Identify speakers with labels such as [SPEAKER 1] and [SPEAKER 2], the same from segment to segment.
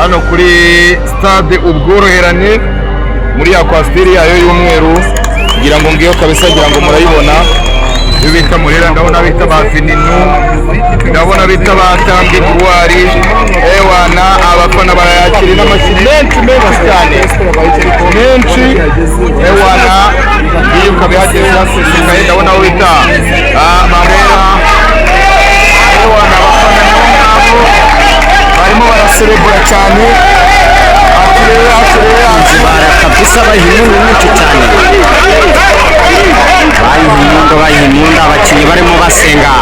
[SPEAKER 1] hano kuri stade ubworoherane muri ya kwasiteri yayo y'umweru kugira ngo ngiyo kabisa kugira ngo murayibona iyo bita Murera ndabona bita Bafininu ndabona bita Batambi Kuwari ewana abafana barayakira n'amashyi menshi cyane menshi ewana iyo kabihageze hasigaye ndabona aho bita Murera ewana abafana nabo barimo baraserebura cyane
[SPEAKER 2] bara kabisa bahimundu nyinshi cyane bayihimundu abakinnyi barimo basenga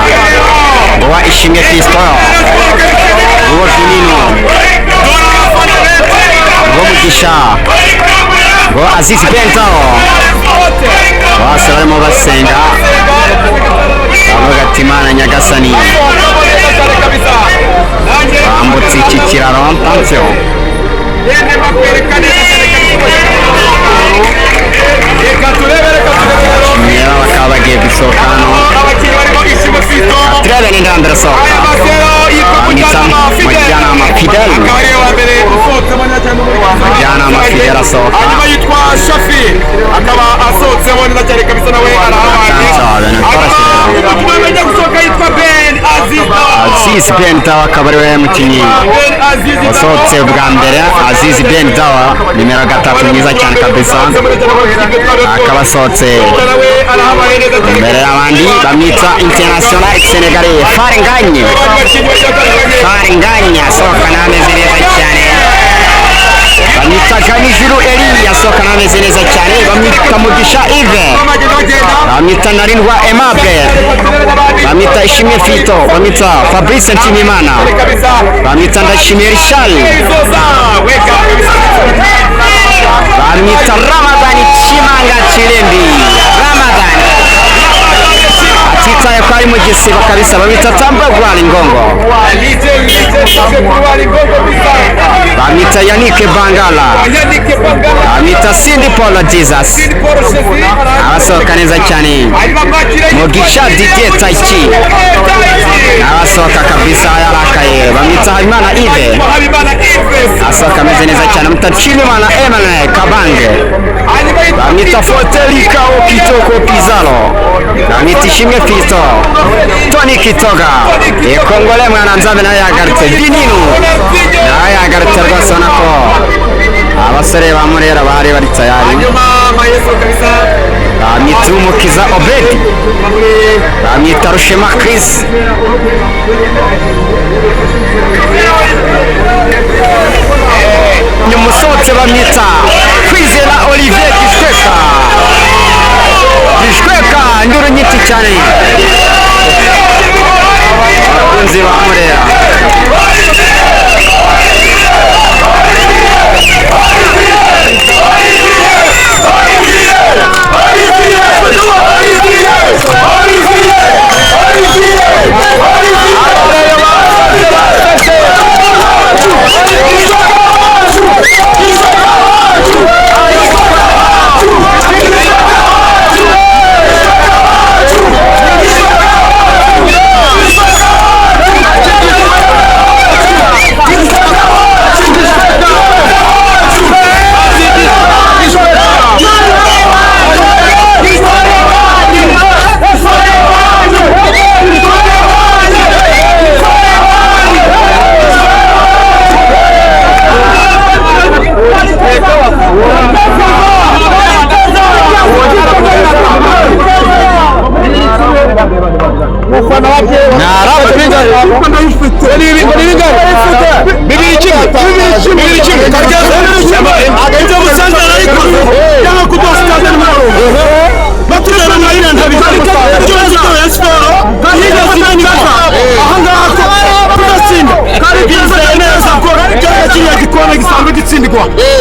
[SPEAKER 2] ngo wa Ishimwe Kristo ngo Finino ngo Mugisha ngo Aziz Bentao bose barimo basenga bavuga ati Imana Nyagasani bambutse iki kiraro attention niba bakaba bagiye gusohoka hano turebe n'indanda irasohoka Majyanama Fidel Majyanama Fidel asohoka
[SPEAKER 1] hanyuma yitwa Shafi akaba asohotsemo neza cyane kabisa nawe arahabanye bajya gusohoka yitwa Ben
[SPEAKER 2] Aziz Bentao akaba ari we mukinnyi wasohotse bwa mbere Aziz Bentao nimero 3 mwiza cyane kabisa akaba asohotse imbere y'abandi bamwita International Senegalais Farenganye asohoka n'ameze neza cyane bamwita Ganijuru Eli asohoka n'ameze neza cyane bamwita Mugisha Yves bamwita Narindwa Aimable bamwita Ishimwe Fito bamwita Fabrice Nshimiyimana bamwita Ndashimiye Richard bamwita Ramadani Chimanga Chilembi Ramadani atitaye ko ari mu gisibo kabisa bamwita Tamba Gwali Ngongo bamwita Yannick Bangala bamwita Cindy Paul Jesus abasohoka neza cyane Mugisha Didier Taichi abasohoka kabisa yarakaye bamwita Habimana Yves asohoka ameze neza cyane bamwita Nshimiyimana Emmanuel Kabange bamwita Fotelika Okitoko Pizarro bamwita Ishimwe Kristo Tony Kitoga Kongole mwana nzabe nawe yagarutse Bininu nawe yagarutse rwose ubona ko abasore ba Murera bari bari tayari bamwita Umukiza Obedi bamwita Rushema Chris nyumusohotse bamwita Kwizera Olivier Gishweka nduru nyinshi cyane abakunzi ba Murera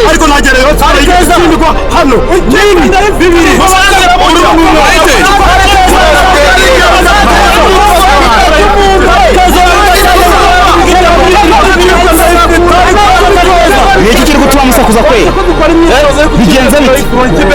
[SPEAKER 1] ariko nagereyo tsindikwa hano nini bibiri ni iki kiri gutuma musakuza kwe bigenze bite